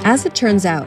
As it turns out,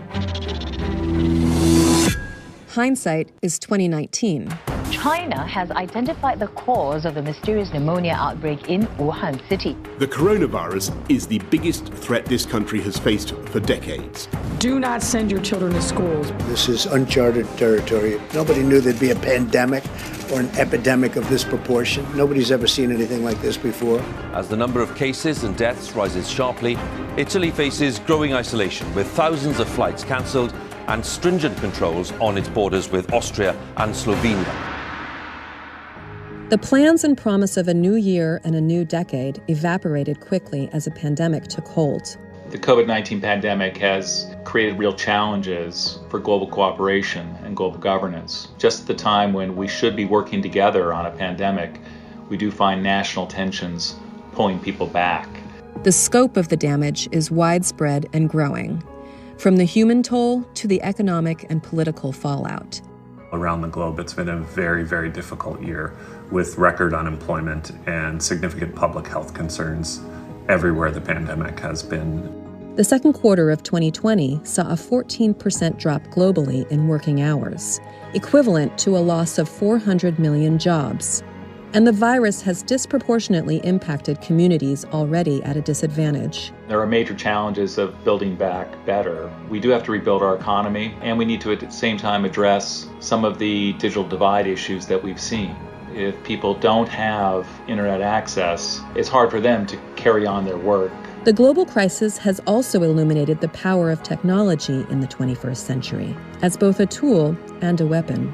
hindsight is 2019. China has identified the cause of the mysterious pneumonia outbreak in Wuhan city. The coronavirus is the biggest threat this country has faced for decades. Do not send your children to schools. This is uncharted territory. Nobody knew there'd be a pandemic or an epidemic of this proportion. Nobody's ever seen anything like this before. As the number of cases and deaths rises sharply, Italy faces growing isolation with thousands of flights cancelled and stringent controls on its borders with Austria and Slovenia. The plans and promise of a new year and a new decade evaporated quickly as a pandemic took hold. The COVID-19 pandemic has created real challenges for global cooperation and global governance. Just at the time when we should be working together on a pandemic, we do find national tensions pulling people back. The scope of the damage is widespread and growing, from the human toll to the economic and political fallout. Around the globe, it's been a very, very difficult year with record unemployment and significant public health concerns everywhere the pandemic has been. The second quarter of 2020 saw a 14% drop globally in working hours, equivalent to a loss of 400 million jobs. And the virus has disproportionately impacted communities already at a disadvantage. There are major challenges of building back better. We do have to rebuild our economy, and we need to at the same time address some of the digital divide issues that we've seen. If people don't have internet access, it's hard for them to carry on their work. The global crisis has also illuminated the power of technology in the 21st century as both a tool and a weapon.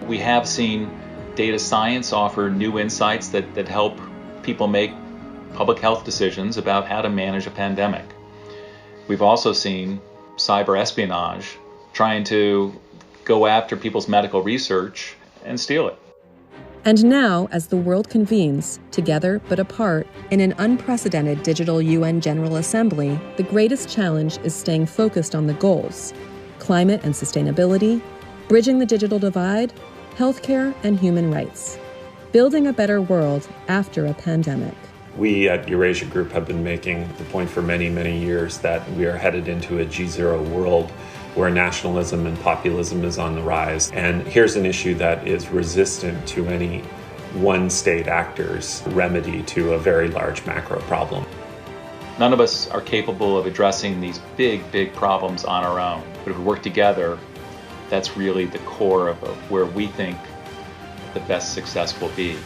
We have seen data science offer new insights that help people make public health decisions about how to manage a pandemic. We've also seen cyber espionage trying to go after people's medical research and steal it. And now, as the world convenes, together but apart, in an unprecedented digital UN General Assembly, the greatest challenge is staying focused on the goals: climate and sustainability, bridging the digital divide, healthcare and human rights, building a better world after a pandemic. We at Eurasia Group have been making the point for many, many years that we are headed into a GZERO world where nationalism and populism is on the rise. And here's an issue that is resistant to any one state actor's remedy to a very large macro problem. None of us are capable of addressing these big problems on our own. But if we work together, that's really the core of where we think the best success will be.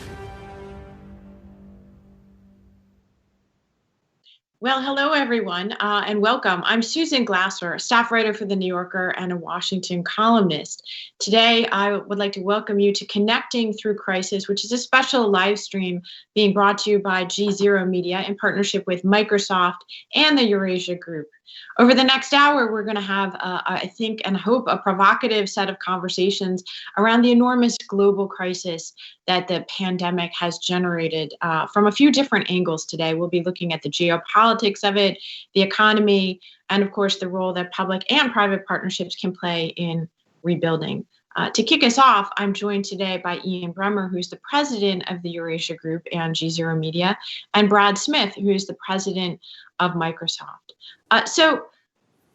Well, hello, everyone, and welcome. I'm Susan Glasser, staff writer for The New Yorker and a Washington columnist. Today, I would like to welcome you to Connecting Through Crisis, which is a special live stream being brought to you by GZERO Media in partnership with Microsoft and the Eurasia Group. Over the next hour, we're going to have, I think and hope, a provocative set of conversations around the enormous global crisis that the pandemic has generated from a few different angles today. We'll be looking at the geopolitics of it, the economy, and of course, the role that public and private partnerships can play in rebuilding. To kick us off, I'm joined today by Ian Bremmer, who's the president of the Eurasia Group and GZERO Media, and Brad Smith, who is the president of Microsoft. So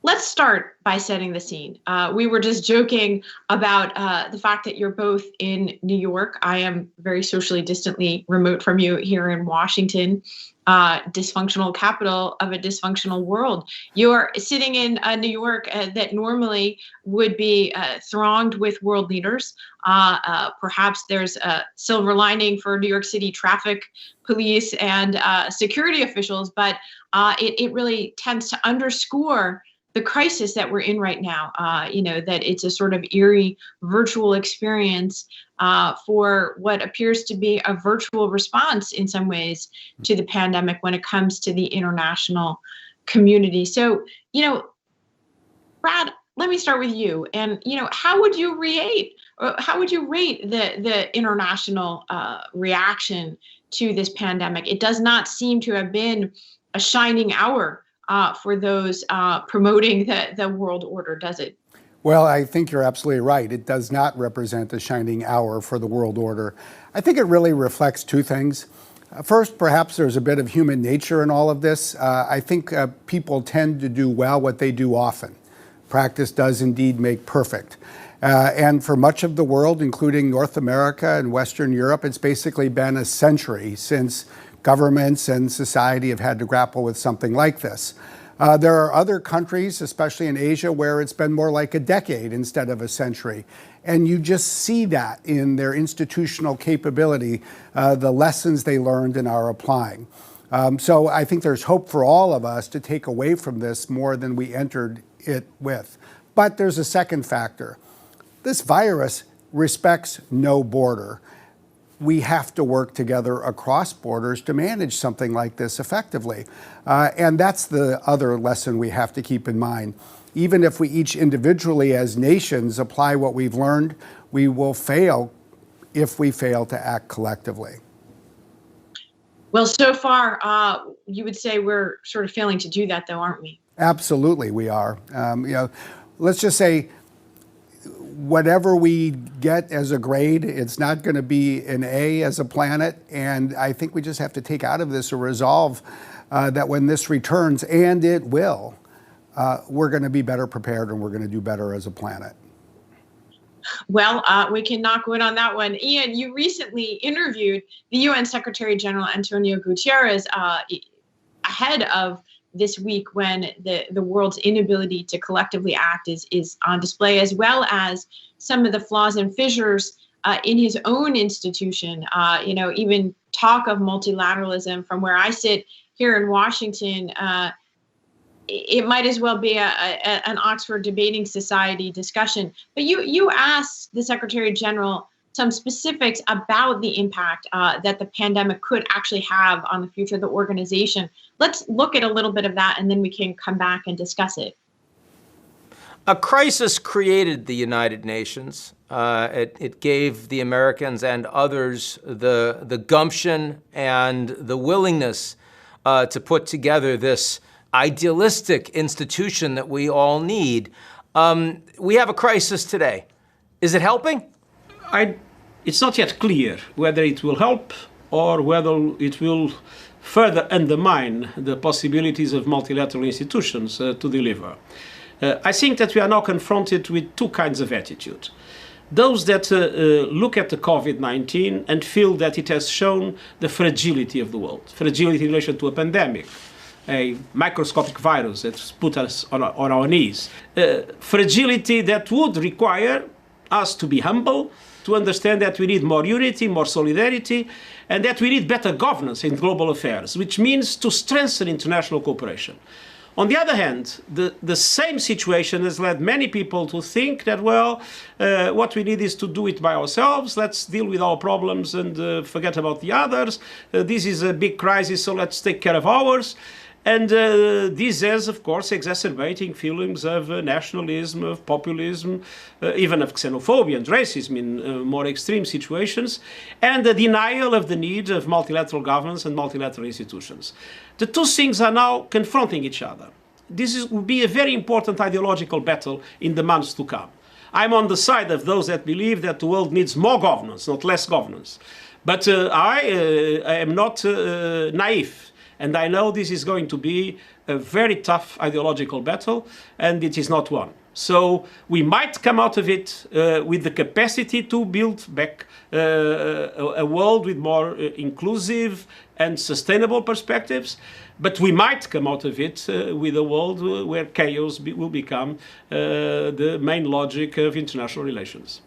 let's start by setting the scene. We were just joking about the fact that you're both in New York. I am very socially distantly remote from you here in Washington, dysfunctional capital of a dysfunctional world. You're sitting in New York that normally would be thronged with world leaders. Perhaps there's a silver lining for New York City traffic police and security officials, but it really tends to underscore the crisis that we're in right now, that it's a sort of eerie virtual experience for what appears to be a virtual response in some ways to the pandemic when it comes to the international community. So, Brad, let me start with you. And, how would you rate the international reaction to this pandemic? It does not seem to have been a shining hour for those promoting the world order, does it? Well, I think you're absolutely right. It does not represent a shining hour for the world order. I think it really reflects two things. First, perhaps there's a bit of human nature in all of this. I think people tend to do well what they do often. Practice does indeed make perfect. And for much of the world, including North America and Western Europe, it's basically been a century since governments and society have had to grapple with something like this. There are other countries, especially in Asia, where it's been more like a decade instead of a century. And you just see that in their institutional capability, the lessons they learned and are applying. So I think there's hope for all of us to take away from this more than we entered it with. But there's a second factor. This virus respects no border. We have to work together across borders to manage something like this effectively. And that's the other lesson we have to keep in mind. Even if we each individually as nations apply what we've learned, we will fail if we fail to act collectively. Well, so far, you would say we're sort of failing to do that, though, aren't we? Absolutely, we are. Let's just say whatever we get as a grade, it's not going to be an A as a planet. And I think we just have to take out of this a resolve that when this returns, and it will, we're going to be better prepared and we're going to do better as a planet. Well, we can knock wood on that one. Ian, you recently interviewed the UN Secretary General António Guterres ahead of this week when the world's inability to collectively act is on display, as well as some of the flaws and fissures in his own institution. Even talk of multilateralism from where I sit here in Washington, it might as well be an Oxford Debating Society discussion. But you asked the Secretary General some specifics about the impact that the pandemic could actually have on the future of the organization. Let's look at a little bit of that, and then we can come back and discuss it. A crisis created the United Nations. It gave the Americans and others the gumption and the willingness to put together this idealistic institution that we all need. We have a crisis today. Is it helping? It's not yet clear whether it will help or whether it will further undermine the possibilities of multilateral institutions to deliver. I think that we are now confronted with two kinds of attitude. Those that look at the COVID-19 and feel that it has shown the fragility of the world, fragility in relation to a pandemic, a microscopic virus that's put us on our knees, fragility that would require us to be humble, to understand that we need more unity, more solidarity, and that we need better governance in global affairs, which means to strengthen international cooperation. On the other hand, the same situation has led many people to think that, what we need is to do it by ourselves. Let's deal with our problems and forget about the others. This is a big crisis, so let's take care of ours. And this is, of course, exacerbating feelings of nationalism, of populism, even of xenophobia and racism in more extreme situations, and the denial of the need of multilateral governance and multilateral institutions. The two things are now confronting each other. This will be a very important ideological battle in the months to come. I'm on the side of those that believe that the world needs more governance, not less governance. But I am not naive. And I know this is going to be a very tough ideological battle, and it is not one. So we might come out of it with the capacity to build back a world with more inclusive and sustainable perspectives, but we might come out of it with a world where chaos will become the main logic of international relations.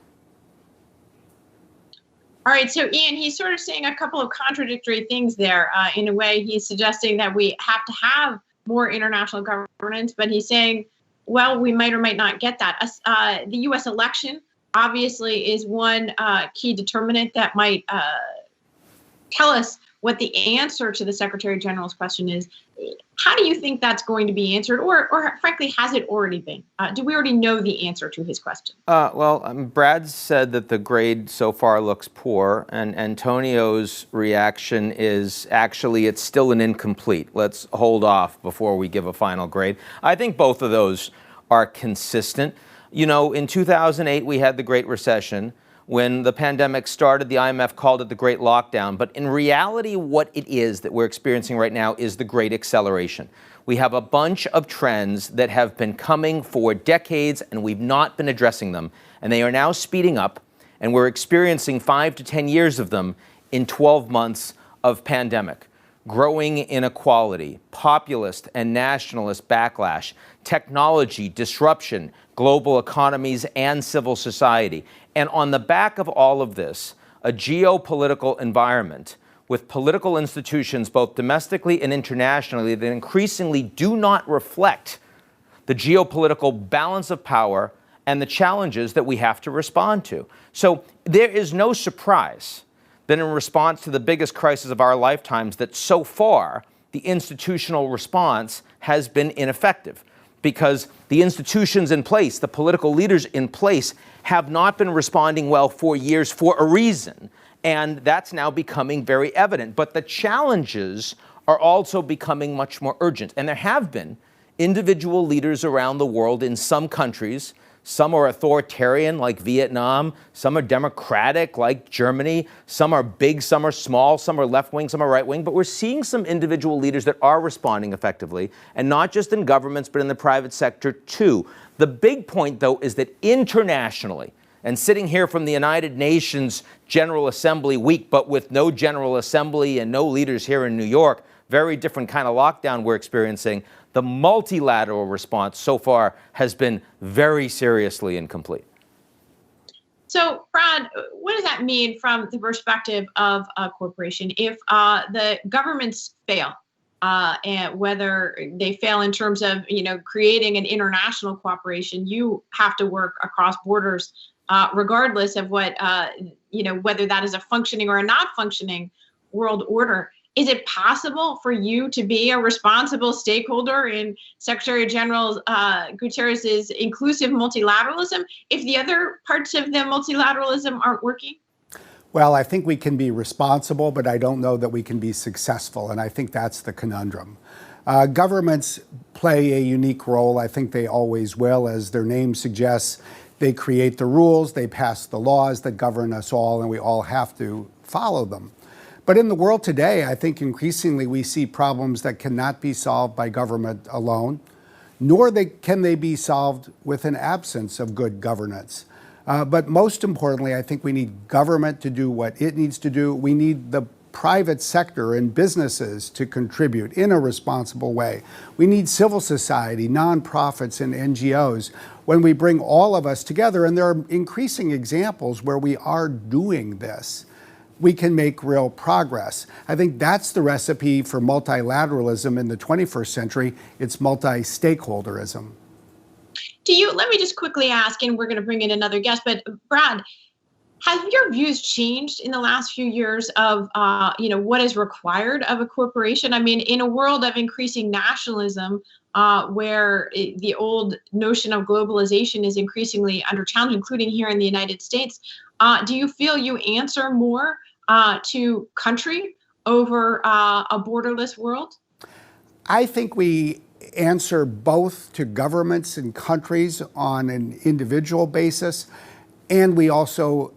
All right, so Ian, he's sort of saying a couple of contradictory things there. In a way, he's suggesting that we have to have more international governance, but he's saying, well, we might or might not get that. The U.S. election, obviously, is one key determinant that might tell us what the answer to the Secretary General's question is. How do you think that's going to be answered? Or frankly, has it already been? Do we already know the answer to his question? Brad said that the grade so far looks poor, and Antonio's reaction is actually it's still an incomplete. Let's hold off before we give a final grade. I think both of those are consistent. You know, in 2008, we had the Great Recession. When the pandemic started, the IMF called it the Great Lockdown. But in reality, what it is that we're experiencing right now is the Great Acceleration. We have a bunch of trends that have been coming for decades, and we've not been addressing them. And they are now speeding up, and we're experiencing 5 to 10 years of them in 12 months of pandemic. Growing inequality, populist and nationalist backlash, technology disruption, global economies and civil society. And on the back of all of this, a geopolitical environment with political institutions both domestically and internationally that increasingly do not reflect the geopolitical balance of power and the challenges that we have to respond to. So there is no surprise that in response to the biggest crisis of our lifetimes, that so far the institutional response has been ineffective, because the institutions in place, the political leaders in place, have not been responding well for years for a reason. And that's now becoming very evident. But the challenges are also becoming much more urgent. And there have been individual leaders around the world in some countries. Some are authoritarian, like Vietnam. Some are democratic, like Germany. Some are big, some are small, some are left-wing, some are right-wing. But we're seeing some individual leaders that are responding effectively, and not just in governments, but in the private sector, too. The big point, though, is that internationally, and sitting here from the United Nations General Assembly week, but with no General Assembly and no leaders here in New York, very different kind of lockdown we're experiencing, the multilateral response so far has been very seriously incomplete. So, Brad, what does that mean from the perspective of a corporation? If the governments fail, and whether they fail in terms of, creating an international cooperation, you have to work across borders, regardless of what, whether that is a functioning or a not functioning world order. Is it possible for you to be a responsible stakeholder in Secretary General Guterres' inclusive multilateralism if the other parts of the multilateralism aren't working? Well, I think we can be responsible, but I don't know that we can be successful, and I think that's the conundrum. Governments play a unique role. I think they always will. As their name suggests, they create the rules, they pass the laws that govern us all, and we all have to follow them. But in the world today, I think increasingly we see problems that cannot be solved by government alone, nor can they be solved with an absence of good governance. But most importantly, I think we need government to do what it needs to do. We need the private sector and businesses to contribute in a responsible way. We need civil society, nonprofits, and NGOs. When we bring all of us together, and there are increasing examples where we are doing this, we can make real progress. I think that's the recipe for multilateralism in the 21st century. It's multi-stakeholderism. Let me just quickly ask, and we're going to bring in another guest, but Brad, have your views changed in the last few years of, what is required of a corporation? I mean, in a world of increasing nationalism, where the old notion of globalization is increasingly under challenge, including here in the United States, do you feel you answer more to country over a borderless world? I think we answer both to governments and countries on an individual basis, and we also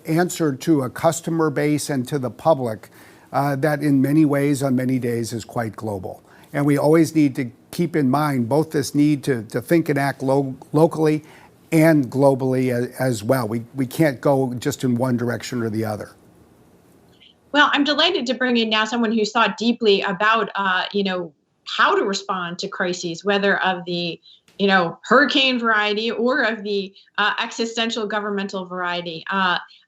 answer to a customer base and to the public that in many ways, on many days, is quite global. And we always need to keep in mind both this need to think and act locally and globally as well. We can't go just in one direction or the other. Well, I'm delighted to bring in now someone who's thought deeply about, how to respond to crises, whether of the, hurricane variety or of the existential governmental variety.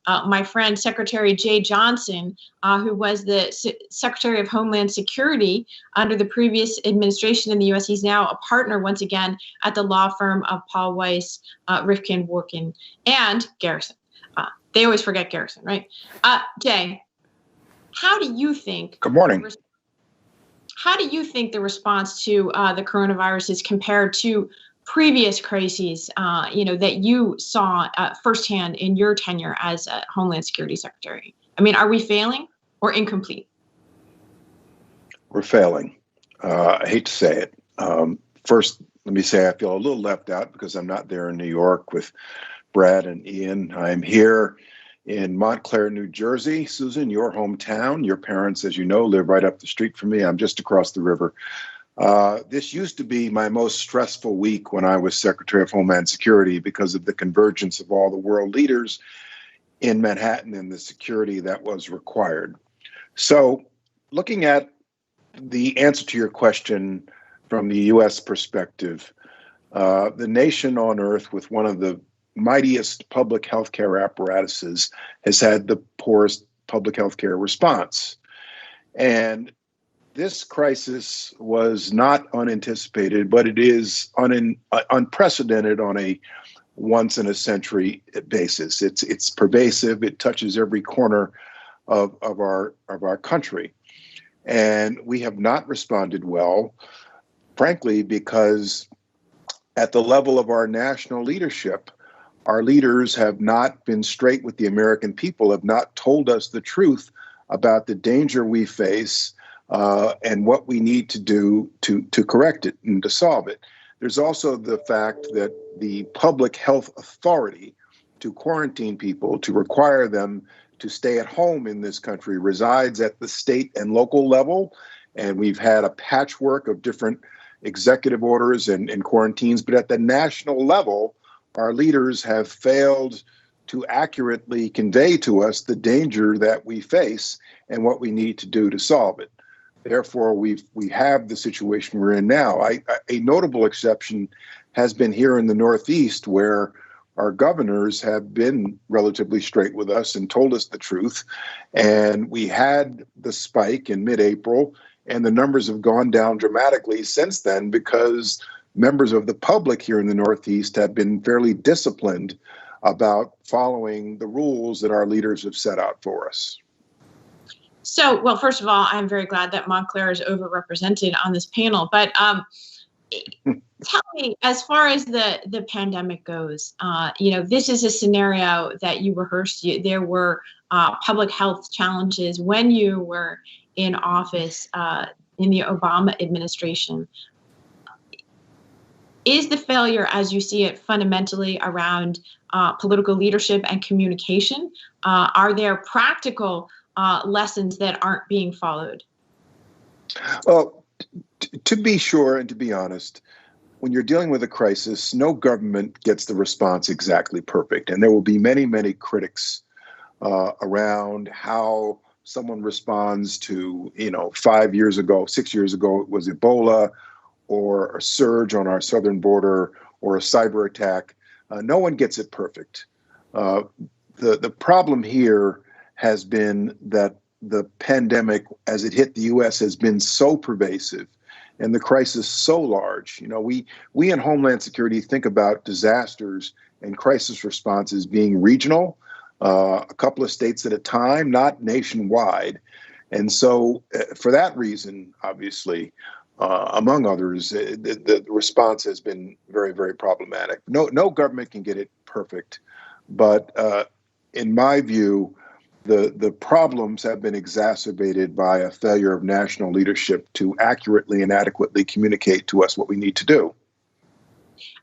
My friend, Secretary Jeh Johnson, who was the Secretary of Homeland Security under the previous administration in the U.S., he's now a partner once again at the law firm of Paul Weiss, Rifkin, Dworkin, and Garrison. They always forget Garrison, right? Jeh, how do you think? Good morning. How do you think the response to the coronavirus is compared to previous crises, that you saw firsthand in your tenure as a Homeland Security Secretary? I mean, are we failing or incomplete? We're failing. I hate to say it. First, let me say I feel a little left out because I'm not there in New York with Brad and Ian. I'm here in Montclair, New Jersey. Susan, your hometown. Your parents, as you know, live right up the street from me. I'm just across the river. This used to be my most stressful week when I was Secretary of Homeland Security because of the convergence of all the world leaders in Manhattan and the security that was required. So looking at the answer to your question from the U.S. perspective, the nation on earth with one of the mightiest public healthcare apparatuses has had the poorest public healthcare response. And this crisis was not unanticipated, but it is unprecedented on a once-in-a-century basis. It's pervasive. It touches every corner of our country. And we have not responded well, frankly, because at the level of our national leadership, our leaders have not been straight with the American people, have not told us the truth about the danger we face and what we need to do to correct it and to solve it. There's also the fact that the public health authority to quarantine people, to require them to stay at home in this country, resides at the state and local level. And we've had a patchwork of different executive orders and quarantines. But at the national level, our leaders have failed to accurately convey to us the danger that we face and what we need to do to solve it. Therefore, we have the situation we're in now. A notable exception has been here in the Northeast, where our governors have been relatively straight with us and told us the truth. And we had the spike in mid-April, and the numbers have gone down dramatically since then because members of the public here in the Northeast have been fairly disciplined about following the rules that our leaders have set out for us. So, well, first of all, I'm very glad that Montclair is overrepresented on this panel. But tell me, as far as the pandemic goes, this is a scenario that you rehearsed. There were public health challenges when you were in office in the Obama administration. Is the failure, as you see it, fundamentally around political leadership and communication? Are there practical lessons that aren't being followed? Well, to be sure and to be honest, when you're dealing with a crisis, no government gets the response exactly perfect. And there will be many, many critics around how someone responds to, 6 years ago, it was Ebola or a surge on our southern border or a cyber attack. No one gets it perfect. The problem here has been that the pandemic, as it hit the U.S., has been so pervasive and the crisis so large. We in Homeland Security think about disasters and crisis responses being regional, a couple of states at a time, not nationwide. And so for that reason, obviously, among others, the response has been very, very problematic. No government can get it perfect. But in my view, the problems have been exacerbated by a failure of national leadership to accurately and adequately communicate to us what we need to do.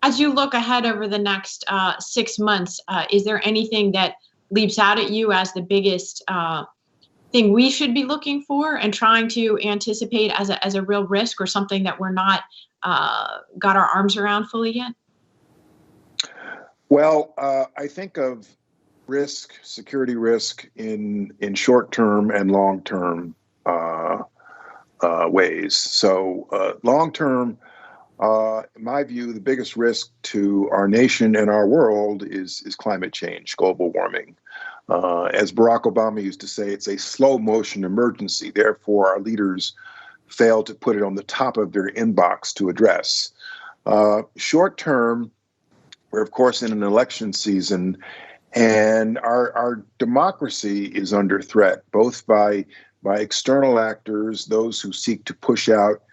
As you look ahead over the next 6 months, is there anything that leaps out at you as the biggest thing we should be looking for and trying to anticipate as a real risk, or something that we're not got our arms around fully yet? Well, I think of security risk in short-term and long-term ways. So long-term, in my view, the biggest risk to our nation and our world is climate change, global warming. As Barack Obama used to say, it's a slow motion emergency. Therefore, our leaders fail to put it on the top of their inbox to address. Short term, we're of course in an election season, and our democracy is under threat, both by external actors, those who seek to push out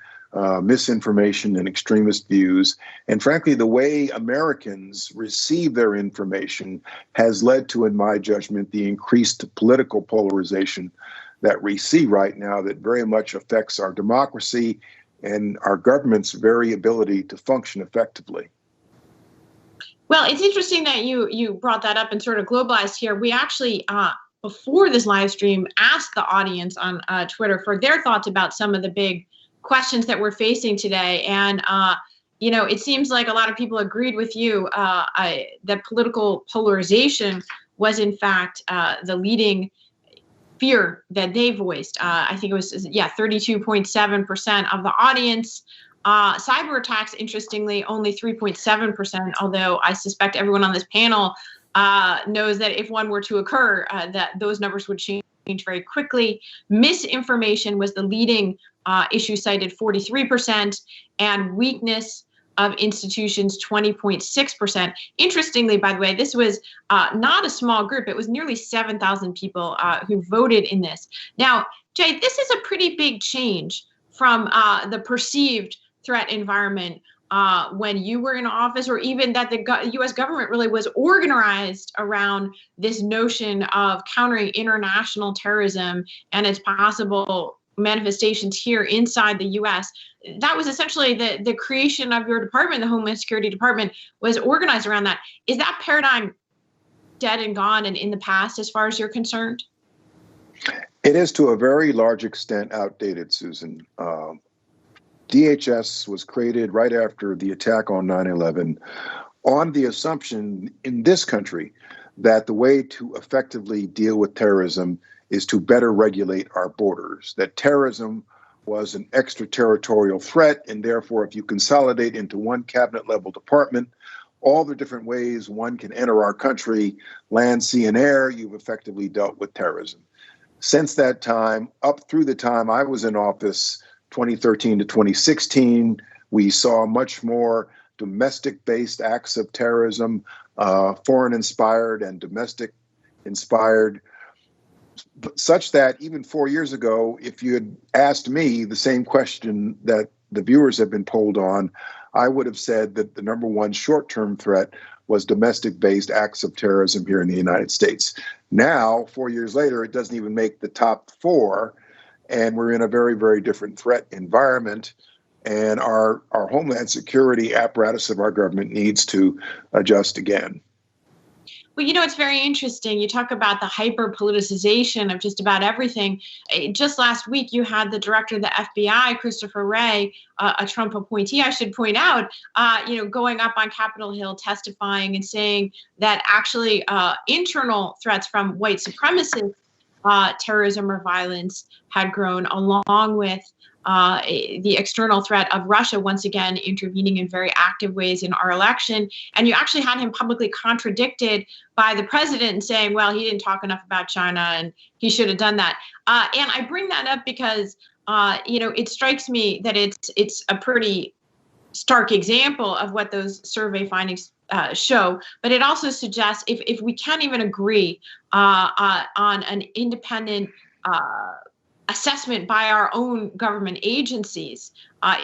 misinformation and extremist views. And frankly, the way Americans receive their information has led to, in my judgment, the increased political polarization that we see right now that very much affects our democracy and our government's very ability to function effectively. Well, it's interesting that you brought that up and sort of globalized here. We actually, before this live stream, asked the audience on Twitter for their thoughts about some of the big questions that we're facing today. And, it seems like a lot of people agreed with you that political polarization was, in fact, the leading fear that they voiced. I think it was, 32.7% of the audience. Cyber attacks, interestingly, only 3.7%, although I suspect everyone on this panel knows that if one were to occur, that those numbers would change very quickly. Misinformation was the leading issue cited, 43%, and weakness of institutions, 20.6%. Interestingly, by the way, this was not a small group. It was nearly 7,000 people who voted in this. Now, Jay, this is a pretty big change from the perceived threat environment when you were in office, or even that the U.S. government really was organized around this notion of countering international terrorism and its possible manifestations here inside the U.S. That was essentially the creation of your department. The Homeland Security Department was organized around that. Is that paradigm dead and gone and in the past as far as you're concerned? It is to a very large extent outdated, Susan. DHS was created right after the attack on 9/11 on the assumption in this country that the way to effectively deal with terrorism is to better regulate our borders, that terrorism was an extraterritorial threat, and therefore if you consolidate into one cabinet level department, all the different ways one can enter our country, land, sea, and air, you've effectively dealt with terrorism. Since that time, up through the time I was in office, 2013 to 2016, we saw much more domestic-based acts of terrorism, foreign-inspired and domestic-inspired, such that even 4 years ago, if you had asked me the same question that the viewers have been polled on, I would have said that the number one short-term threat was domestic-based acts of terrorism here in the United States. Now, 4 years later, it doesn't even make the top four, and we're in a very, very different threat environment, and our homeland security apparatus of our government needs to adjust again. Well, it's very interesting. You talk about the hyper-politicization of just about everything. Just last week, you had the director of the FBI, Christopher Wray, a Trump appointee, I should point out, going up on Capitol Hill testifying and saying that actually internal threats from white supremacist terrorism or violence had grown, along with the external threat of Russia once again intervening in very active ways in our election. And you actually had him publicly contradicted by the president and saying, well, he didn't talk enough about China and he should have done that. And I bring that up because, it strikes me that it's a pretty stark example of what those survey findings show, but it also suggests if we can't even agree on an independent assessment by our own government agencies,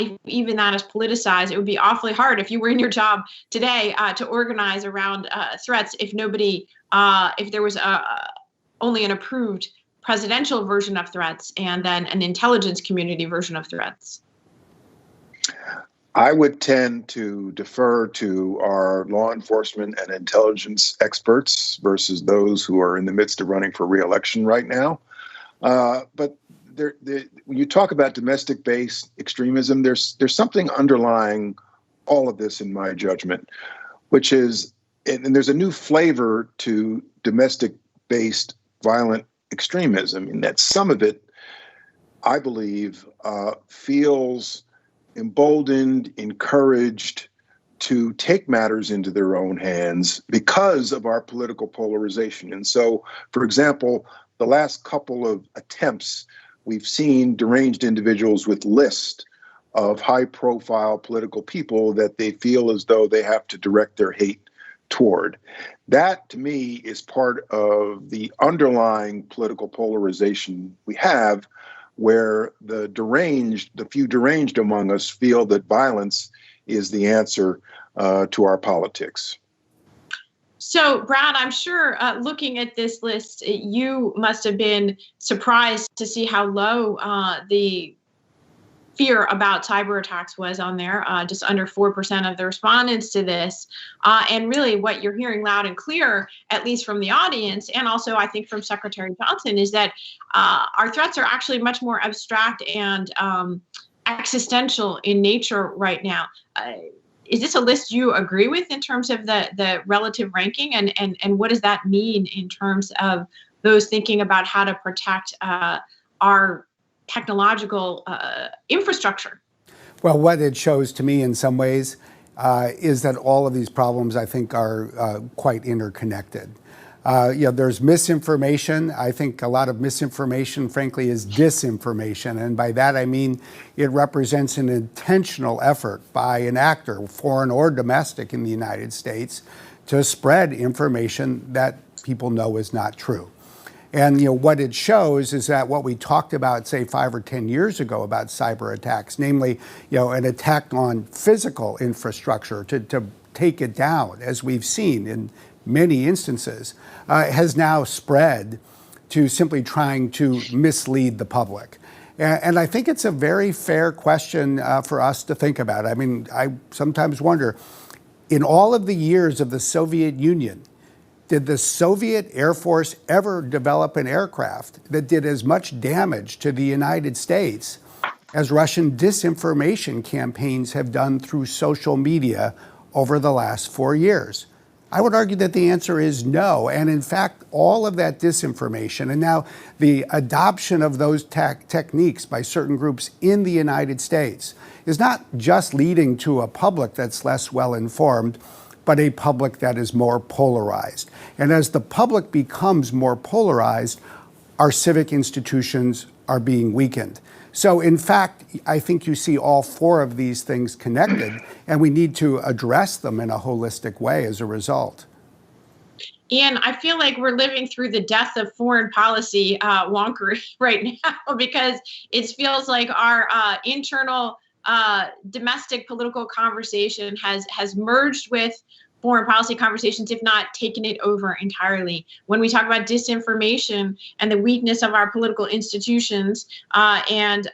if even that is politicized, it would be awfully hard if you were in your job today to organize around threats if there was only an approved presidential version of threats and then an intelligence community version of threats. I would tend to defer to our law enforcement and intelligence experts versus those who are in the midst of running for re-election right now. But when you talk about domestic-based extremism, there's something underlying all of this in my judgment, which is, and there's a new flavor to domestic-based violent extremism, in that some of it, I believe, feels emboldened, encouraged to take matters into their own hands because of our political polarization. And so, for example, the last couple of attempts, we've seen deranged individuals with lists of high-profile political people that they feel as though they have to direct their hate toward. That, to me, is part of the underlying political polarization we have, where the few deranged among us feel that violence is the answer to our politics. So, Brad, I'm sure looking at this list, you must have been surprised to see how low the fear about cyber attacks was on there, just under 4% of the respondents to this. And really what you're hearing loud and clear, at least from the audience, and also I think from Secretary Johnson, is that our threats are actually much more abstract and existential in nature right now. Is this a list you agree with in terms of the relative ranking? And what does that mean in terms of those thinking about how to protect our technological infrastructure? Well, what it shows to me in some ways is that all of these problems, I think, are quite interconnected. There's misinformation. I think a lot of misinformation, frankly, is disinformation. And by that, I mean it represents an intentional effort by an actor, foreign or domestic, in the United States to spread information that people know is not true. And what it shows is that what we talked about, say, 5 or 10 years ago about cyber attacks, namely, an attack on physical infrastructure to take it down, as we've seen in many instances, has now spread to simply trying to mislead the public. And I think it's a very fair question for us to think about. I mean, I sometimes wonder, in all of the years of the Soviet Union, did the Soviet Air Force ever develop an aircraft that did as much damage to the United States as Russian disinformation campaigns have done through social media over the last 4 years? I would argue that the answer is no. And in fact, all of that disinformation and now the adoption of those techniques by certain groups in the United States is not just leading to a public that's less well informed, but a public that is more polarized. And as the public becomes more polarized, our civic institutions are being weakened. So in fact, I think you see all 4 of these things connected, and we need to address them in a holistic way as a result. Ian, I feel like we're living through the death of foreign policy wonkery right now, because it feels like our internal domestic political conversation has merged with foreign policy conversations, if not taken it over entirely. When we talk about disinformation and the weakness of our political institutions and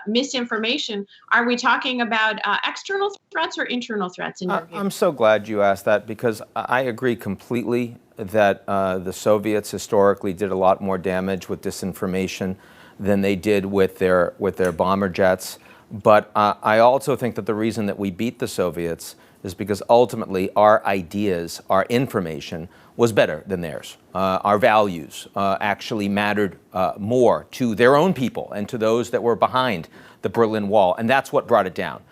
misinformation, are we talking about external threats or internal threats in your view? I'm so glad you asked that, because I agree completely that the Soviets historically did a lot more damage with disinformation than they did with their bomber jets. But I also think that the reason that we beat the Soviets is because ultimately our ideas, our information was better than theirs. Our values actually mattered more to their own people and to those that were behind the Berlin Wall. And that's what brought it down.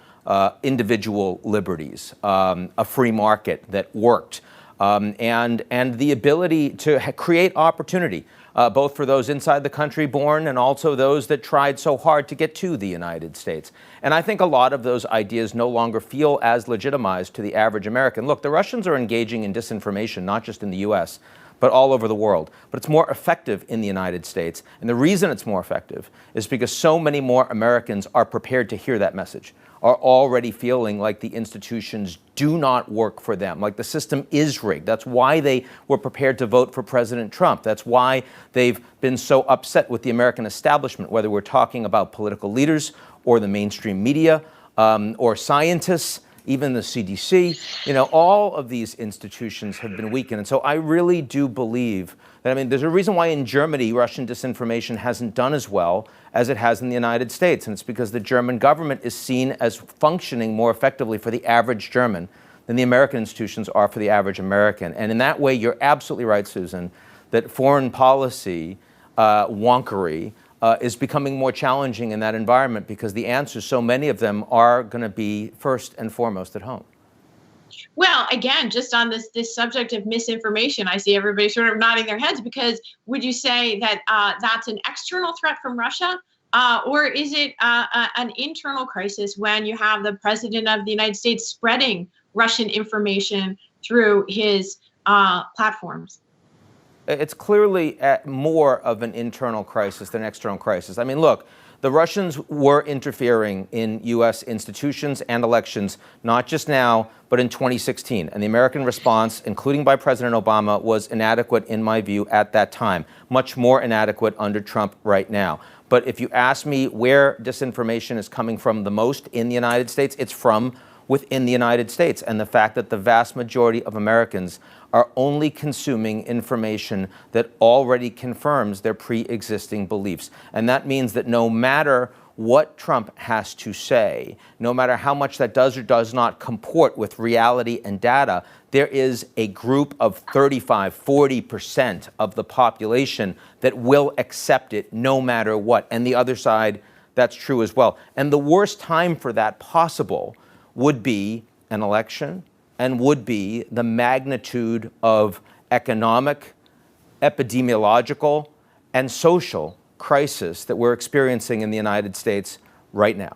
Individual liberties, a free market that worked, and the ability to create opportunity, both for those inside the country born and also those that tried so hard to get to the United States. And I think a lot of those ideas no longer feel as legitimized to the average American. Look, the Russians are engaging in disinformation, not just in the U.S., but all over the world. But it's more effective in the United States. And the reason it's more effective is because so many more Americans are prepared to hear that message, are already feeling like the institutions do not work for them, like the system is rigged. That's why they were prepared to vote for President Trump. That's why they've been so upset with the American establishment, whether we're talking about political leaders or the mainstream media or scientists, even the CDC. All of these institutions have been weakened. And so I really do believe that, there's a reason why in Germany, Russian disinformation hasn't done as well as it has in the United States. And it's because the German government is seen as functioning more effectively for the average German than the American institutions are for the average American. And in that way, you're absolutely right, Susan, that foreign policy wonkery is becoming more challenging in that environment, because the answers, so many of them, are going to be first and foremost at home. Well, again, just on this subject of misinformation, I see everybody sort of nodding their heads, because would you say that that's an external threat from Russia? Or is it an internal crisis when you have the president of the United States spreading Russian information through his platforms? It's clearly more of an internal crisis than an external crisis. Look, The Russians were interfering in U.S. institutions and elections, not just now, but in 2016. And the American response, including by President Obama, was inadequate, in my view, at that time. Much more inadequate under Trump right now. But if you ask me where disinformation is coming from the most in the United States, it's from within the United States. And the fact that the vast majority of Americans are only consuming information that already confirms their pre-existing beliefs. And that means that no matter what Trump has to say, no matter how much that does or does not comport with reality and data, there is a group of 35, 40% of the population that will accept it no matter what. And the other side, that's true as well. And the worst time for that possible would be an election and would be the magnitude of economic, epidemiological, and social crisis that we're experiencing in the United States right now.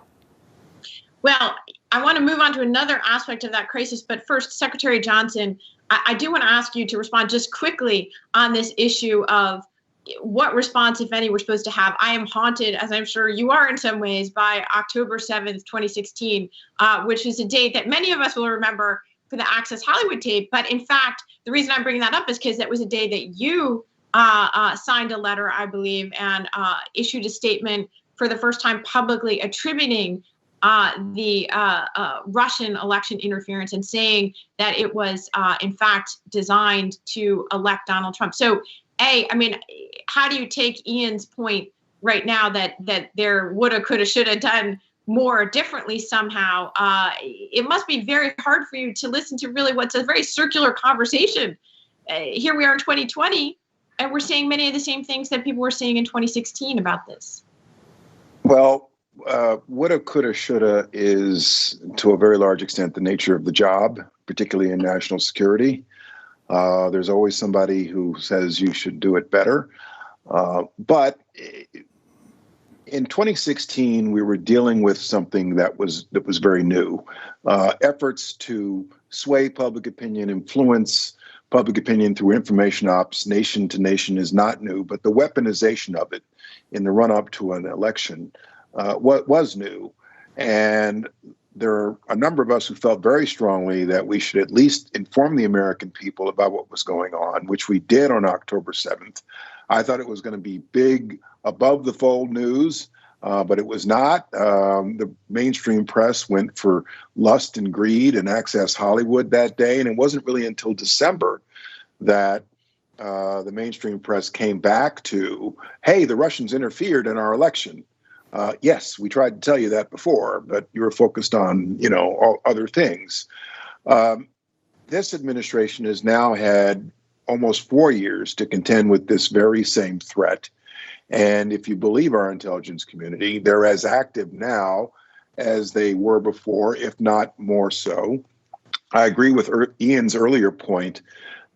Well, I want to move on to another aspect of that crisis, but first, Secretary Johnson, I do want to ask you to respond just quickly on this issue of what response, if any, we're supposed to have. I am haunted, as I'm sure you are in some ways, by October 7th, 2016, which is a date that many of us will remember for the Access Hollywood tape. But in fact, the reason I'm bringing that up is because that was a day that you signed a letter, I believe, and issued a statement for the first time publicly attributing the Russian election interference and saying that it was, in fact, designed to elect Donald Trump. So, I mean, how do you take Ian's point right now that there woulda, coulda, shoulda done more differently somehow? It must be very hard for you to listen to really what's a very circular conversation. Here we are in 2020, and we're saying many of the same things that people were saying in 2016 about this. Well, woulda, coulda, shoulda is, to a very large extent, the nature of the job, particularly in national security. There's always somebody who says you should do it better. But in 2016, we were dealing with something that was very new. Efforts to sway public opinion, influence public opinion through information ops, nation to nation, is not new. But the weaponization of it in the run-up to an election was new. And there are a number of us who felt very strongly that we should at least inform the American people about what was going on, which we did on October 7th. I thought it was going to be big, above the fold news, but it was not. The mainstream press went for lust and greed and Access Hollywood that day, and it wasn't really until December that the mainstream press came back to, hey, the Russians interfered in our election. Yes, we tried to tell you that before, but you were focused on, all other things. This administration has now had almost 4 years to contend with this very same threat. And if you believe our intelligence community, they're as active now as they were before, if not more so. I agree with Ian's earlier point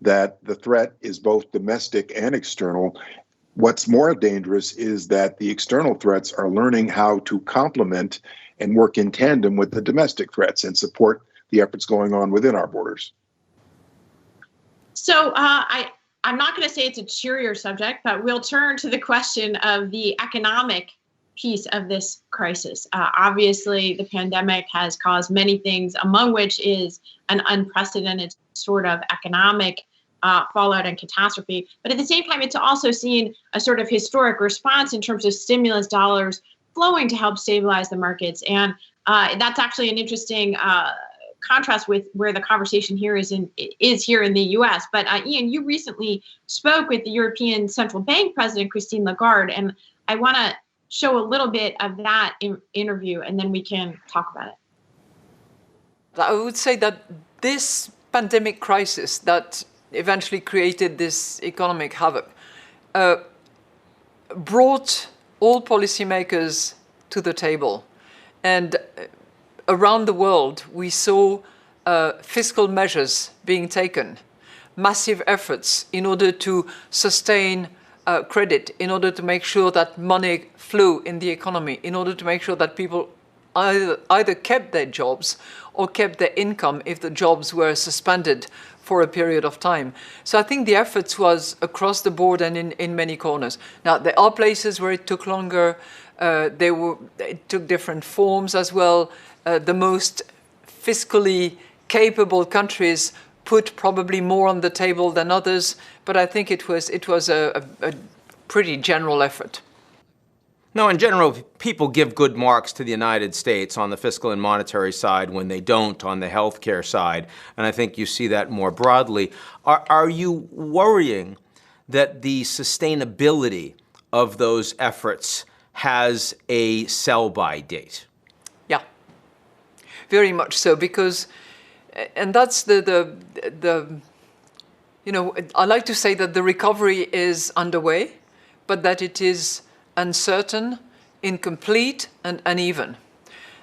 that the threat is both domestic and external. What's more dangerous is that the external threats are learning how to complement and work in tandem with the domestic threats and support the efforts going on within our borders. So I'm not going to say it's a cheerier subject, but we'll turn to the question of the economic piece of this crisis. Obviously, the pandemic has caused many things, among which is an unprecedented sort of economic fallout and catastrophe. But at the same time, it's also seen a sort of historic response in terms of stimulus dollars flowing to help stabilize the markets. And that's actually an interesting contrast with where the conversation here is here in the U.S. But Ian, you recently spoke with the European Central Bank President, Christine Lagarde, and I want to show a little bit of that interview, and then we can talk about it. I would say that this pandemic crisis that eventually created this economic havoc brought all policymakers to the table. And around the world, we saw fiscal measures being taken, massive efforts in order to sustain credit, in order to make sure that money flew in the economy, in order to make sure that people either kept their jobs or kept their income if the jobs were suspended for a period of time. So I think the efforts was across the board and in many corners. Now, there are places where it took longer. It took different forms as well. The most fiscally capable countries put probably more on the table than others, but I think it was a pretty general effort. No, in general, people give good marks to the United States on the fiscal and monetary side when they don't on the healthcare side, and I think you see that more broadly. Are you worrying that the sustainability of those efforts has a sell-by date? Yeah, very much so, because, and that's the I like to say that the recovery is underway, but that it is uncertain, incomplete, and uneven.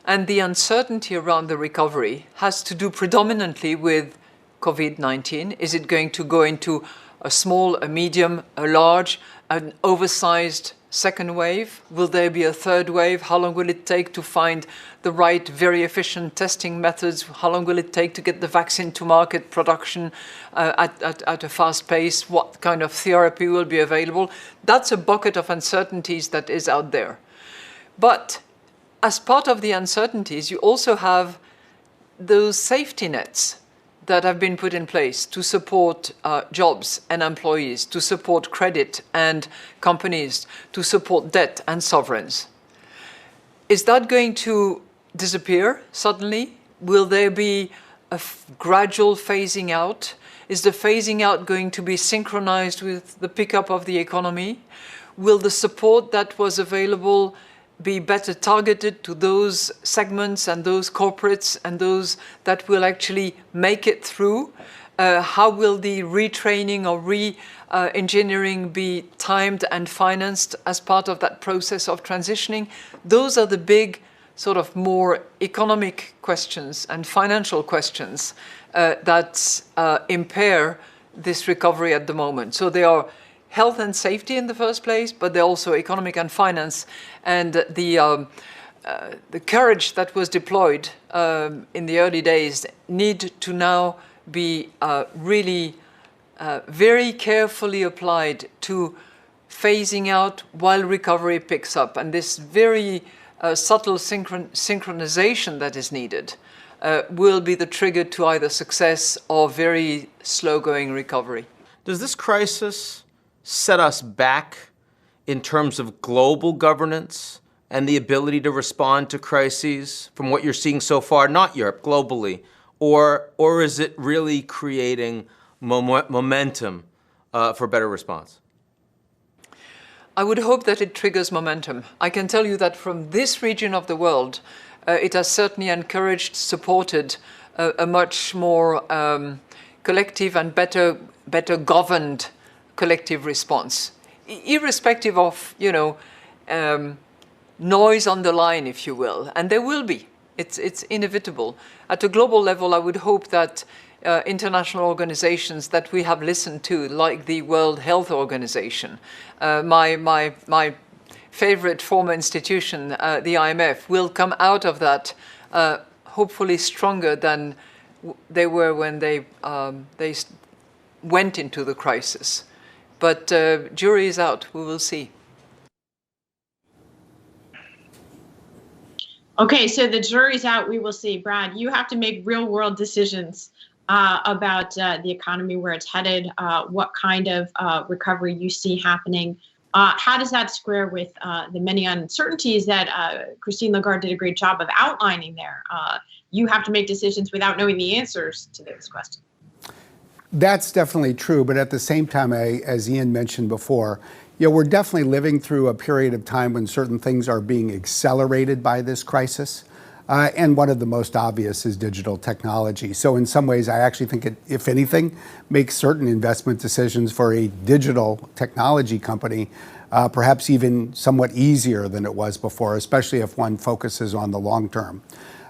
And the uncertainty around the recovery has to do predominantly with COVID-19. Is it going to go into a small, a medium, a large, an oversized second wave? Will there be a third wave? How long will it take to find the right, very efficient testing methods? How long will it take to get the vaccine to market production at a fast pace? What kind of therapy will be available? That's a bucket of uncertainties that is out there. But as part of the uncertainties, you also have those safety nets that have been put in place to support jobs and employees, to support credit and companies, to support debt and sovereigns. Is that going to disappear suddenly? Will there be a gradual phasing out? Is the phasing out going to be synchronized with the pickup of the economy? Will the support that was available be better targeted to those segments and those corporates and those that will actually make it through? How will the retraining or re-engineering be timed and financed as part of that process of transitioning? Those are the big sort of more economic questions and financial questions that impair this recovery at the moment. So they are health and safety in the first place, but they're also economic and finance. And the courage that was deployed in the early days need to now be really very carefully applied to phasing out while recovery picks up. And this very subtle synchronization that is needed will be the trigger to either success or very slow-going recovery. Does this crisis set us back in terms of global governance and the ability to respond to crises from what you're seeing so far, not Europe, globally? Or is it really creating momentum for better response? I would hope that it triggers momentum. I can tell you that from this region of the world, it has certainly encouraged, supported a much more collective and better governed collective response, irrespective of, noise on the line, if you will. And there will be. It's inevitable. At a global level, I would hope that international organizations that we have listened to, like the World Health Organization, my favorite former institution, the IMF, will come out of that hopefully stronger than they were when they went into the crisis. But jury is out. We will see. Okay, so the jury's out. We will see. Brad, you have to make real-world decisions about the economy, where it's headed, what kind of recovery you see happening. How does that square with the many uncertainties that Christine Lagarde did a great job of outlining there? You have to make decisions without knowing the answers to those questions. That's definitely true, but at the same time, as Ian mentioned before, we're definitely living through a period of time when certain things are being accelerated by this crisis. And one of the most obvious is digital technology. So in some ways, I actually think it, if anything, makes certain investment decisions for a digital technology company perhaps even somewhat easier than it was before, especially if one focuses on the long term.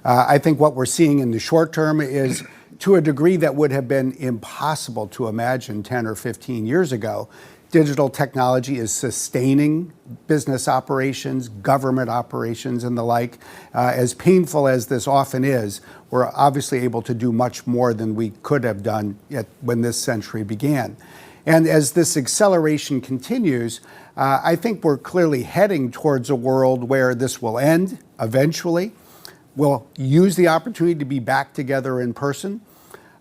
I think what we're seeing in the short term is, to a degree that would have been impossible to imagine 10 or 15 years ago, digital technology is sustaining business operations, government operations, and the like. As painful as this often is, we're obviously able to do much more than we could have done when this century began. And as this acceleration continues, I think we're clearly heading towards a world where this will end eventually. We'll use the opportunity to be back together in person.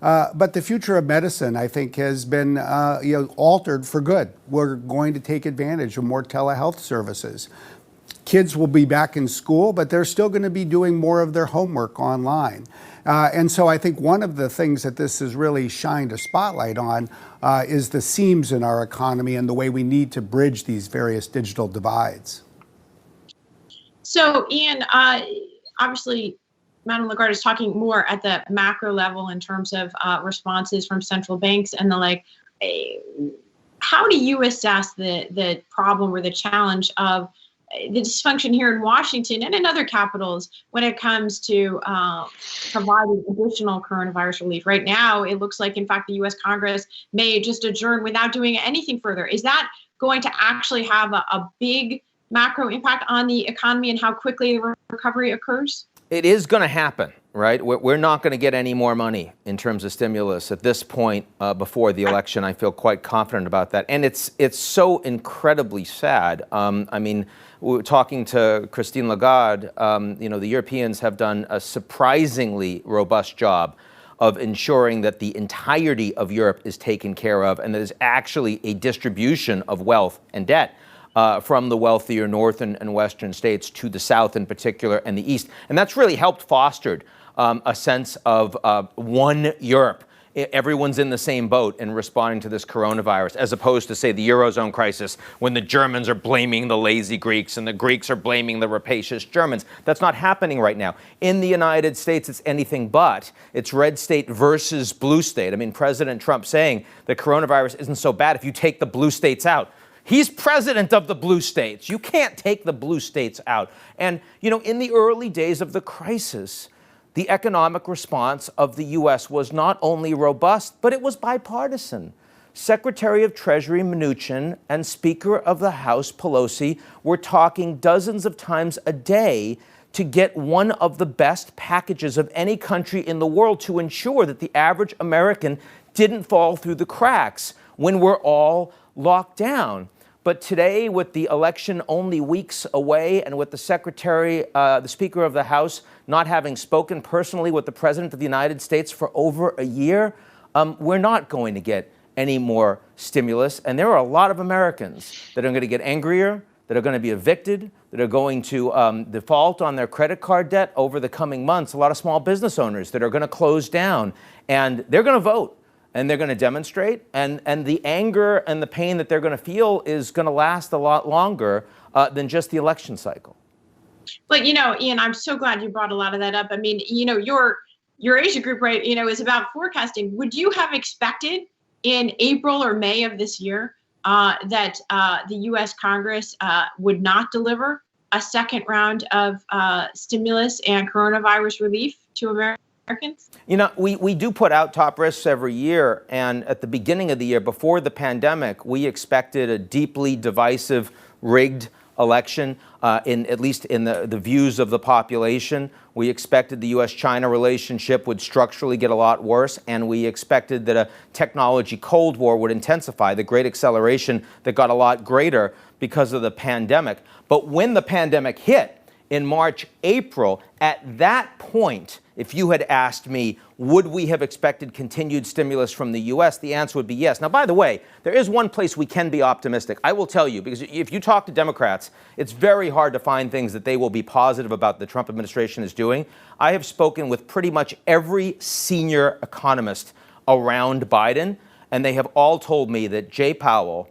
But the future of medicine, I think, has been altered for good. We're going to take advantage of more telehealth services. Kids will be back in school, but they're still going to be doing more of their homework online. And so I think one of the things that this has really shined a spotlight on is the seams in our economy and the way we need to bridge these various digital divides. So, Ian, obviously, Madam Lagarde is talking more at the macro level in terms of responses from central banks and the like. How do you assess the problem or the challenge of the dysfunction here in Washington and in other capitals when it comes to providing additional coronavirus relief? Right now, it looks like, in fact, the U.S. Congress may just adjourn without doing anything further. Is that going to actually have a big macro impact on the economy and how quickly the recovery occurs? It is going to happen, right? We're not going to get any more money in terms of stimulus at this point before the election. I feel quite confident about that. And it's so incredibly sad. I mean, we were talking to Christine Lagarde. The Europeans have done a surprisingly robust job of ensuring that the entirety of Europe is taken care of and that there's actually a distribution of wealth and debt from the wealthier north and western states to the south in particular and the east. And that's really helped fostered a sense of one Europe. Everyone's in the same boat in responding to this coronavirus, as opposed to, say, the Eurozone crisis, when the Germans are blaming the lazy Greeks and the Greeks are blaming the rapacious Germans. That's not happening right now. In the United States, it's anything but. It's red state versus blue state. I mean, President Trump saying the coronavirus isn't so bad if you take the blue states out. He's president of the blue states. You can't take the blue states out. And, in the early days of the crisis, the economic response of the U.S. was not only robust, but it was bipartisan. Secretary of Treasury Mnuchin and Speaker of the House Pelosi were talking dozens of times a day to get one of the best packages of any country in the world to ensure that the average American didn't fall through the cracks when we're all locked down. But today, with the election only weeks away and with the the Speaker of the House not having spoken personally with the President of the United States for over a year, we're not going to get any more stimulus. And there are a lot of Americans that are going to get angrier, that are going to be evicted, that are going to default on their credit card debt over the coming months. A lot of small business owners that are going to close down, and they're going to vote. And they're going to demonstrate, and the anger and the pain that they're going to feel is going to last a lot longer than just the election cycle. But, Ian, I'm so glad you brought a lot of that up. I mean, your Eurasia group, right, is about forecasting. Would you have expected in April or May of this year that the U.S. Congress would not deliver a second round of stimulus and coronavirus relief to Americans? We do put out top risks every year, and at the beginning of the year, before the pandemic, we expected a deeply divisive, rigged election, at least in the views of the population. We expected the U.S.-China relationship would structurally get a lot worse, and we expected that a technology Cold War would intensify, the great acceleration that got a lot greater because of the pandemic. But when the pandemic hit in March, April, at that point, if you had asked me, would we have expected continued stimulus from the U.S., the answer would be yes. Now, by the way, there is one place we can be optimistic. I will tell you, because if you talk to Democrats, it's very hard to find things that they will be positive about the Trump administration is doing. I have spoken with pretty much every senior economist around Biden, and they have all told me that Jay Powell,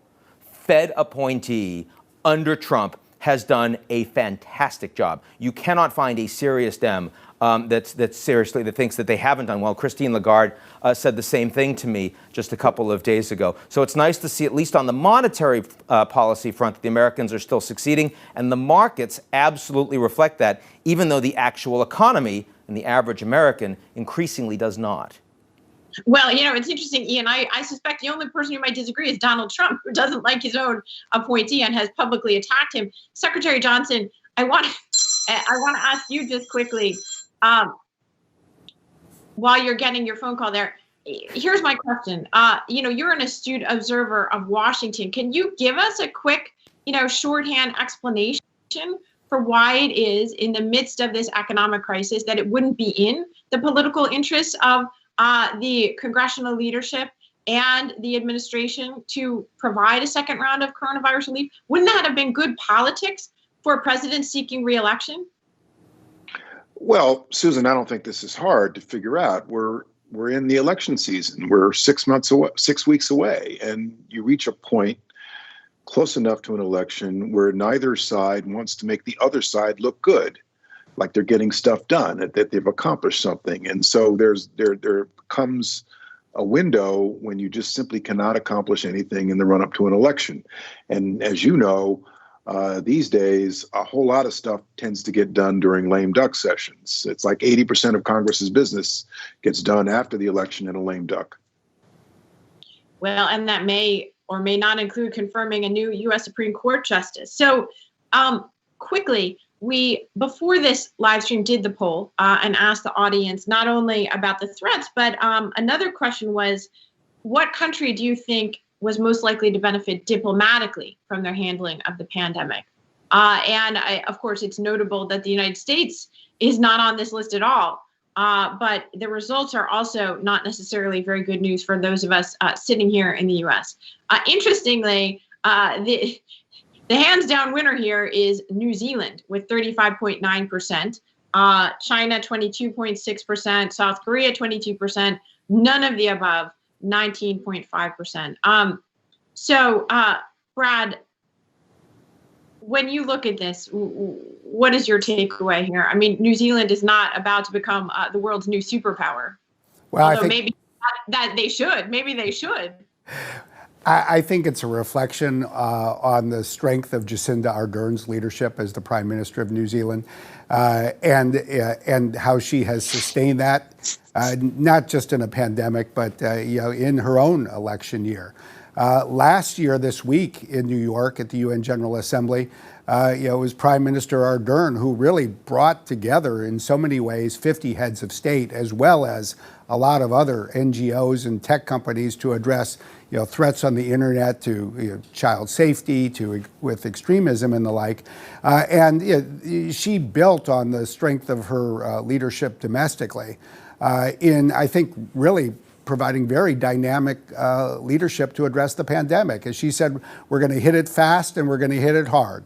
Fed appointee under Trump, has done a fantastic job. You cannot find a serious Dem that thinks that they haven't done well. Christine Lagarde said the same thing to me just a couple of days ago. So it's nice to see, at least on the monetary policy front, that the Americans are still succeeding, and the markets absolutely reflect that, even though the actual economy and the average American increasingly does not. Well, it's interesting, Ian. I suspect the only person who might disagree is Donald Trump, who doesn't like his own appointee and has publicly attacked him. Secretary Johnson, I want to ask you just quickly, while you're getting your phone call there, here's my question. You're an astute observer of Washington. Can you give us a quick shorthand explanation for why it is in the midst of this economic crisis that it wouldn't be in the political interests of the congressional leadership and the administration to provide a second round of coronavirus relief? Wouldn't that have been good politics for a president seeking re-election? Well, Susan, I don't think this is hard to figure out. We're in the election season. We're 6 weeks away, and you reach a point close enough to an election where neither side wants to make the other side look good, like they're getting stuff done, that they've accomplished something. And so there comes a window when you just simply cannot accomplish anything in the run-up to an election. And as you know, these days, a whole lot of stuff tends to get done during lame duck sessions. It's like 80% of Congress's business gets done after the election in a lame duck. Well, and that may or may not include confirming a new U.S. Supreme Court justice. So quickly, we, before this live stream, did the poll and asked the audience not only about the threats, but another question was, what country do you think was most likely to benefit diplomatically from their handling of the pandemic? Of course, it's notable that the United States is not on this list at all. But the results are also not necessarily very good news for those of us sitting here in the U.S. Interestingly, the hands-down winner here is New Zealand with 35.9%, China 22.6%, South Korea 22%, none of the above 19.5%. So, Brad, when you look at this, what is your takeaway here? I mean, New Zealand is not about to become the world's new superpower. Well, although maybe that they should. Maybe they should. I think it's a reflection on the strength of Jacinda Ardern's leadership as the Prime Minister of New Zealand, and how she has sustained that, not just in a pandemic, but in her own election year. Last year, this week in New York at the UN General Assembly, it was Prime Minister Ardern who really brought together in so many ways 50 heads of state, as well as a lot of other NGOs and tech companies to address threats on the internet to child safety, with extremism and the like. And she built on the strength of her leadership domestically in, I think, really providing very dynamic leadership to address the pandemic. As she said, we're going to hit it fast and we're going to hit it hard.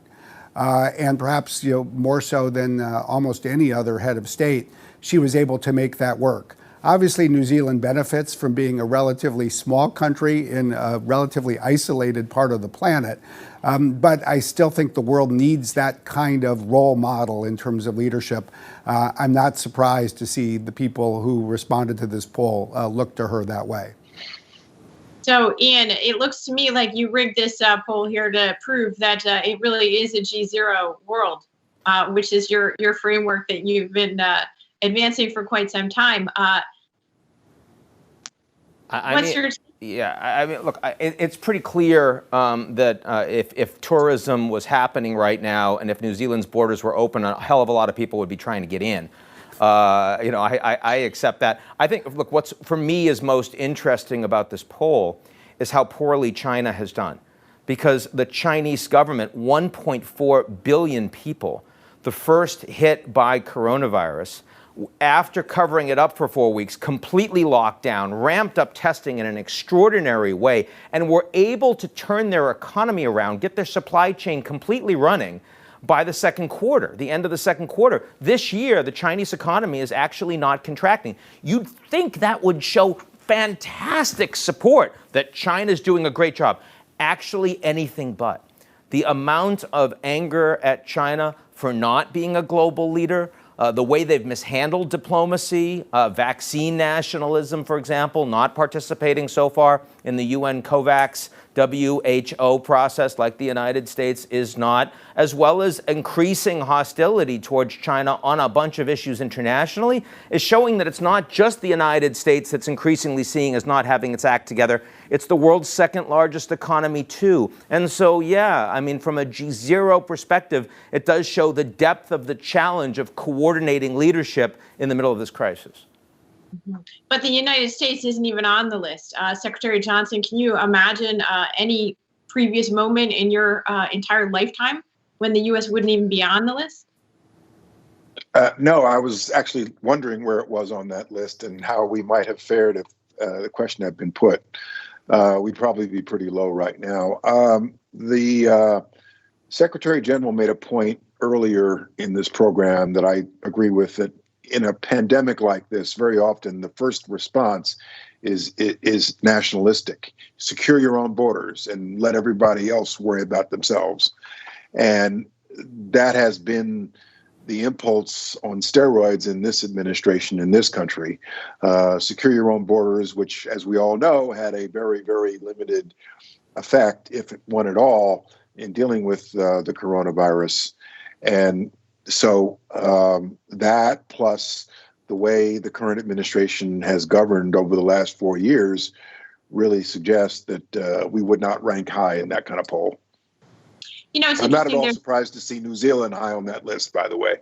And perhaps more so than almost any other head of state, she was able to make that work. Obviously, New Zealand benefits from being a relatively small country in a relatively isolated part of the planet. But I still think the world needs that kind of role model in terms of leadership. I'm not surprised to see the people who responded to this poll look to her that way. So, Ian, it looks to me like you rigged this poll here to prove that it really is a G0 world, which is your framework that you've been advancing for quite some time. Look, it's pretty clear that if tourism was happening right now and if New Zealand's borders were open, a hell of a lot of people would be trying to get in. I accept that. I think, look, what's for me is most interesting about this poll is how poorly China has done. Because the Chinese government, 1.4 billion people, the first hit by coronavirus, after covering it up for 4 weeks, completely locked down, ramped up testing in an extraordinary way, and were able to turn their economy around, get their supply chain completely running by the second quarter, the end of the second quarter. This year, the Chinese economy is actually not contracting. You'd think that would show fantastic support that China's doing a great job. Actually, anything but. The amount of anger at China for not being a global leader, the way they've mishandled diplomacy, vaccine nationalism, for example, not participating so far in the UN COVAX WHO process like the United States is not, as well as increasing hostility towards China on a bunch of issues internationally, is showing that it's not just the United States that's increasingly seeing as not having its act together. It's the world's second largest economy, too. And so, yeah, I mean, from a GZERO perspective, it does show the depth of the challenge of coordinating leadership in the middle of this crisis. But the United States isn't even on the list. Secretary Johnson, can you imagine any previous moment in your entire lifetime when the U.S. wouldn't even be on the list? No, I was actually wondering where it was on that list and how we might have fared if the question had been put. We'd probably be pretty low right now. The Secretary General made a point earlier in this program that I agree with, that in a pandemic like this, very often the first response is nationalistic. Secure your own borders and let everybody else worry about themselves. And that has been the impulse on steroids in this administration, in this country. Secure your own borders, which, as we all know, had a very, very limited effect, if one at all, in dealing with the coronavirus. And so that, plus the way the current administration has governed over the last 4 years, really suggests that we would not rank high in that kind of poll. You know, it's I'm not at all interesting. surprised to see New Zealand high on that list, by the way.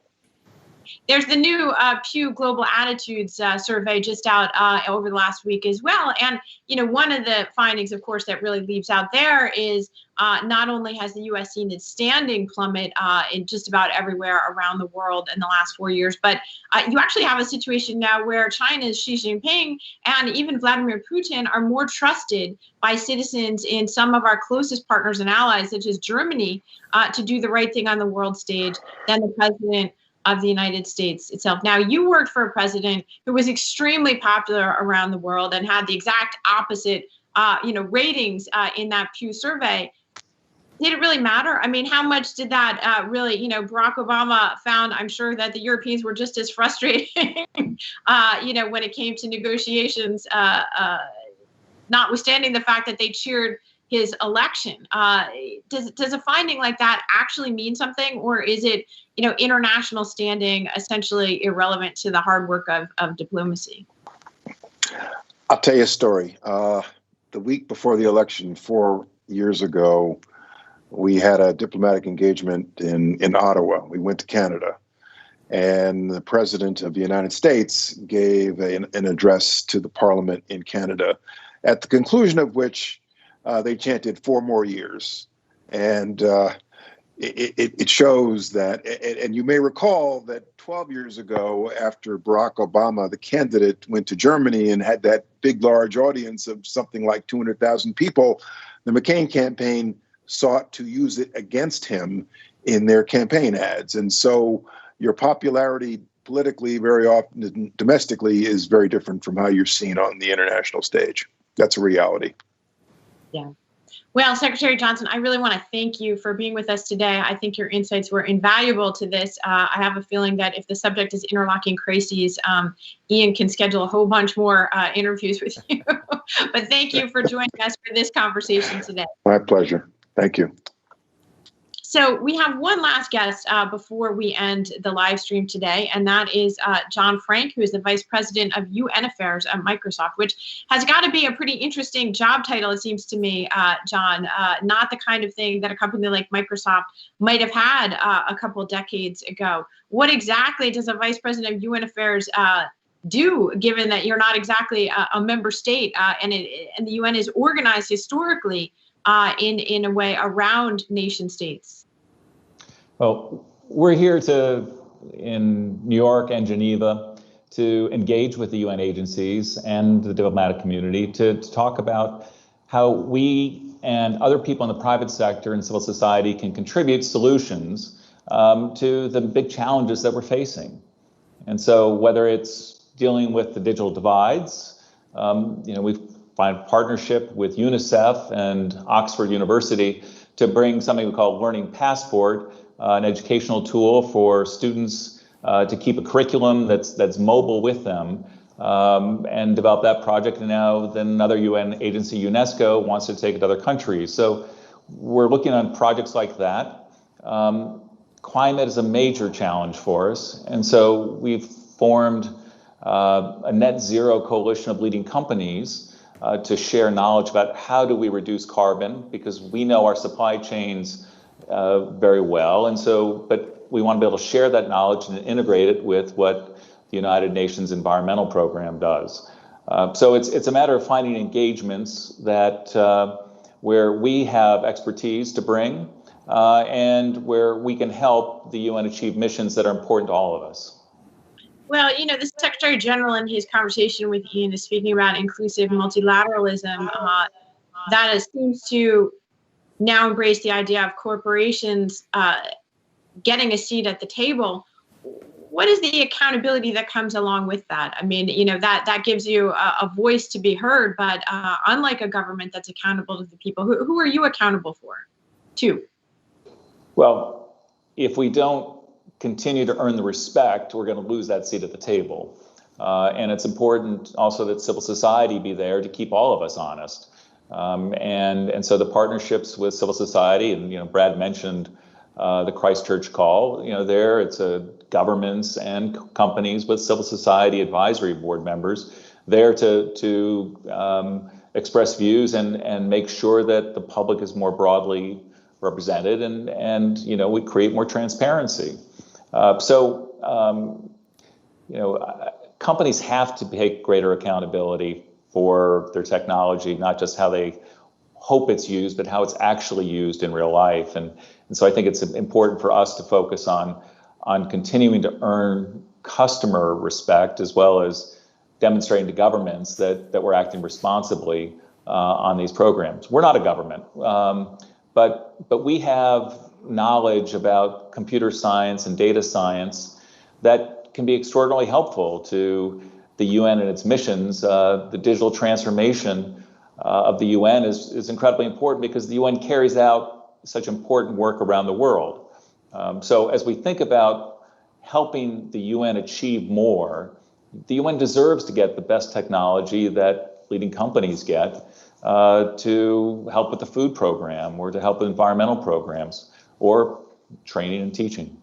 There's the new Pew Global Attitudes survey just out over the last week as well. And, you know, one of the findings, of course, that really leaps out there is not only has the U.S. seen its standing plummet in just about everywhere around the world in the last 4 years, but you actually have a situation now where China's Xi Jinping and even Vladimir Putin are more trusted by citizens in some of our closest partners and allies, such as Germany, to do the right thing on the world stage than the president of the United States itself. Now, you worked for a president who was extremely popular around the world and had the exact opposite, ratings in that Pew survey. Did it really matter? I mean, how much did that really, Barack Obama found, I'm sure, that the Europeans were just as frustrated, when it came to negotiations, notwithstanding the fact that they cheered his election. Does a finding like that actually mean something, or is it, international standing essentially irrelevant to the hard work of diplomacy? I'll tell you a story. The week before the election 4 years ago, we had a diplomatic engagement in Ottawa. We went to Canada, and the President of the United States gave an address to the Parliament in Canada, at the conclusion of which they chanted 4 more years. And it shows that, and you may recall that 12 years ago, after Barack Obama, the candidate, went to Germany and had that big, large audience of something like 200,000 people, the McCain campaign sought to use it against him in their campaign ads. And so your popularity politically, very often domestically, is very different from how you're seen on the international stage. That's a reality. Yeah. Well, Secretary Johnson, I really want to thank you for being with us today. I think your insights were invaluable to this. I have a feeling that if the subject is interlocking crises, Ian can schedule a whole bunch more interviews with you. But thank you for joining us for this conversation today. My pleasure. Thank you. So we have one last guest before we end the live stream today, and that is John Frank, who is the Vice President of UN Affairs at Microsoft, which has got to be a pretty interesting job title, it seems to me, John. Not the kind of thing that a company like Microsoft might have had a couple decades ago. What exactly does a Vice President of UN Affairs do, given that you're not exactly a member state and the UN is organized historically in a way around nation states? Well, we're here in New York and Geneva to engage with the UN agencies and the diplomatic community to talk about how we and other people in the private sector and civil society can contribute solutions to the big challenges that we're facing. And so whether it's dealing with the digital divides, we've found partnership with UNICEF and Oxford University to bring something we call Learning Passport, an educational tool for students to keep a curriculum that's mobile with them, and develop that project. And now then another UN agency, UNESCO, wants to take it to other countries. So we're looking on projects like that. Climate is a major challenge for us. And so we've formed a net zero coalition of leading companies to share knowledge about how do we reduce carbon, because we know our supply chains very well. And so, but we want to be able to share that knowledge and integrate it with what the United Nations Environmental Program does. So it's a matter of finding engagements that where we have expertise to bring and where we can help the UN achieve missions that are important to all of us. Well, the Secretary General in his conversation with Ian is speaking about inclusive multilateralism that seems to now embrace the idea of corporations getting a seat at the table. What is the accountability that comes along with that? I mean, that gives you a voice to be heard, but unlike a government that's accountable to the people, who are you accountable to? Well, if we don't continue to earn the respect, we're going to lose that seat at the table. And it's important also that civil society be there to keep all of us honest. And so the partnerships with civil society, and Brad mentioned the Christchurch call, there it's governments and companies with civil society advisory board members there to express views and make sure that the public is more broadly represented and we create more transparency. Companies have to take greater accountability for their technology, not just how they hope it's used, but how it's actually used in real life. And so I think it's important for us to focus on continuing to earn customer respect, as well as demonstrating to governments that we're acting responsibly on these programs. We're not a government, but we have knowledge about computer science and data science that can be extraordinarily helpful to the UN and its missions. The digital transformation of the UN is incredibly important because the UN carries out such important work around the world. So as we think about helping the UN achieve more, the UN deserves to get the best technology that leading companies get to help with the food program or to help with environmental programs or training and teaching.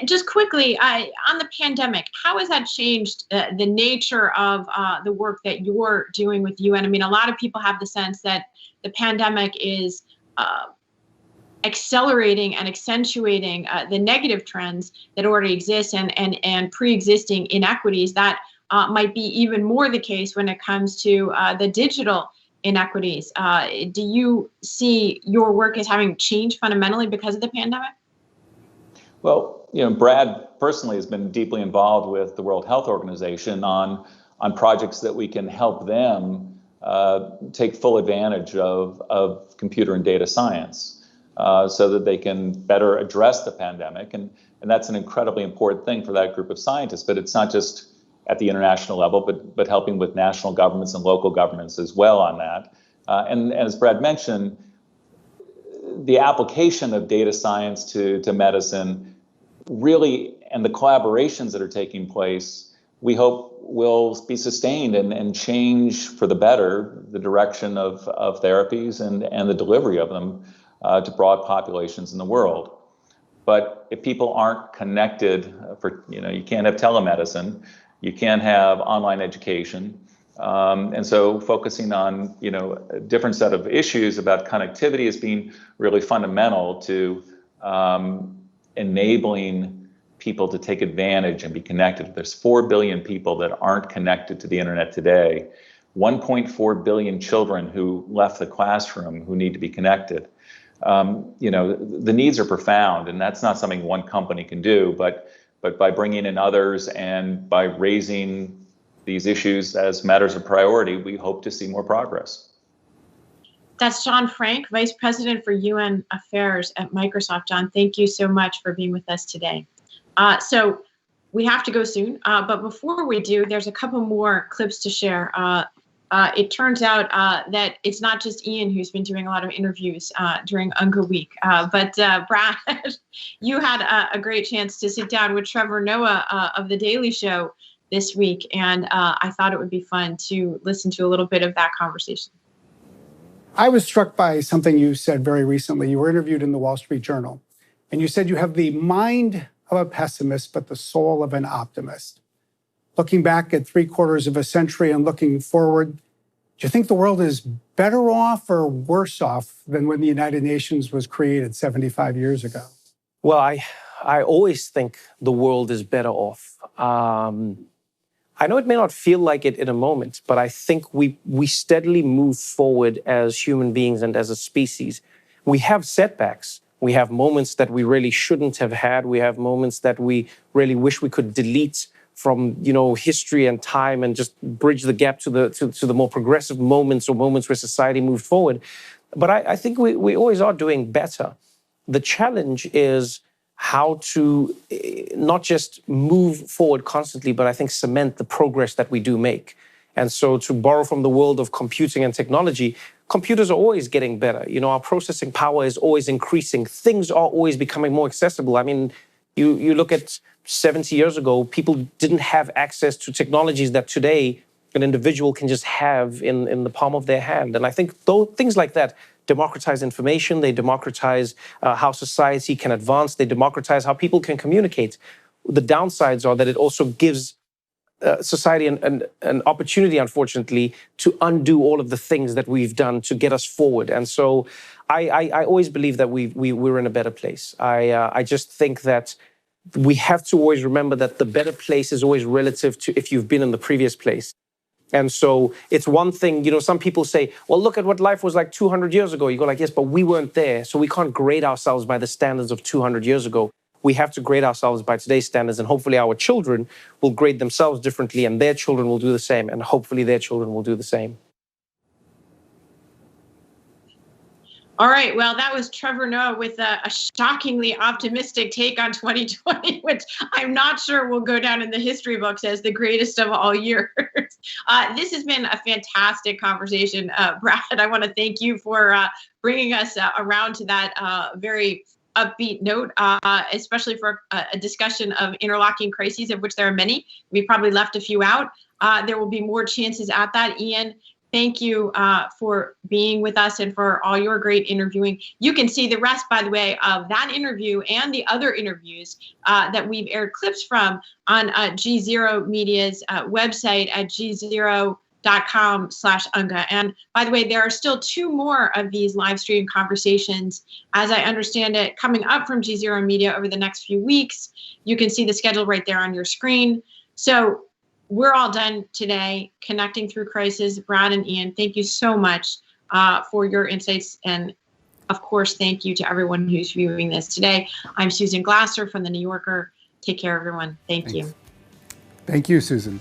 Just quickly, on the pandemic, how has that changed the nature of the work that you're doing with UN? I mean, a lot of people have the sense that the pandemic is accelerating and accentuating the negative trends that already exist and pre-existing inequities that might be even more the case when it comes to the digital inequities. Do you see your work as having changed fundamentally because of the pandemic? Well, Brad personally has been deeply involved with the World Health Organization on projects that we can help them take full advantage of computer and data science so that they can better address the pandemic. And that's an incredibly important thing for that group of scientists. But it's not just at the international level, but helping with national governments and local governments as well on that. And as Brad mentioned, the application of data science to medicine really, and the collaborations that are taking place, we hope will be sustained and change for the better the direction of therapies and the delivery of them to broad populations in the world. But if people aren't connected, you can't have telemedicine, you can't have online education. And so focusing on, a different set of issues about connectivity as being really fundamental to enabling people to take advantage and be connected. There's 4 billion people that aren't connected to the internet today. 1.4 billion children who left the classroom who need to be connected. The needs are profound, and that's not something one company can do, but by bringing in others and by raising these issues as matters of priority, we hope to see more progress. That's John Frank, Vice President for UN Affairs at Microsoft. John, thank you so much for being with us today. So we have to go soon, but before we do, there's a couple more clips to share. It turns out that it's not just Ian who's been doing a lot of interviews during UNGA week, but Brad, you had a great chance to sit down with Trevor Noah of The Daily Show this week, and I thought it would be fun to listen to a little bit of that conversation. I was struck by something you said very recently. You were interviewed in the Wall Street Journal, and you said you have the mind of a pessimist, but the soul of an optimist. Looking back at 3/4 of a century and looking forward, do you think the world is better off or worse off than when the United Nations was created 75 years ago? Well, I always think the world is better off. I know it may not feel like it in a moment, but I think we steadily move forward as human beings and as a species. We have setbacks. We have moments that we really shouldn't have had. We have moments that we really wish we could delete from, history and time and just bridge the gap to the more progressive moments or moments where society moved forward. But I think we always are doing better. The challenge is how to not just move forward constantly, but I think cement the progress that we do make. And so to borrow from the world of computing and technology, computers are always getting better. Our processing power is always increasing. Things are always becoming more accessible. I mean, you look at 70 years ago, people didn't have access to technologies that today an individual can just have in the palm of their hand. And I think things like that democratize information, they democratize how society can advance, they democratize how people can communicate. The downsides are that it also gives society an opportunity, unfortunately, to undo all of the things that we've done to get us forward. And so I always believe that we're in a better place. I just think that we have to always remember that the better place is always relative to if you've been in the previous place. And so it's one thing, some people say, well, look at what life was like 200 years ago. You go like, yes, but we weren't there. So we can't grade ourselves by the standards of 200 years ago. We have to grade ourselves by today's standards. And hopefully our children will grade themselves differently and their children will do the same. And hopefully their children will do the same. All right. Well, that was Trevor Noah with a shockingly optimistic take on 2020, which I'm not sure will go down in the history books as the greatest of all years. This has been a fantastic conversation. Brad, I want to thank you for bringing us around to that very upbeat note, especially for a discussion of interlocking crises, of which there are many. We probably left a few out. There will be more chances at that. Ian, thank you for being with us and for all your great interviewing. You can see the rest, by the way, of that interview and the other interviews that we've aired clips from on GZERO Media's website at gzero.com/UNGA. And by the way, there are still 2 more of these live stream conversations, as I understand it, coming up from GZERO Media over the next few weeks. You can see the schedule right there on your screen. So we're all done today, Connecting Through Crisis. Brad and Ian, thank you so much for your insights. And of course, thank you to everyone who's viewing this today. I'm Susan Glasser from The New Yorker. Take care, everyone. Thank you. Thank you, Susan.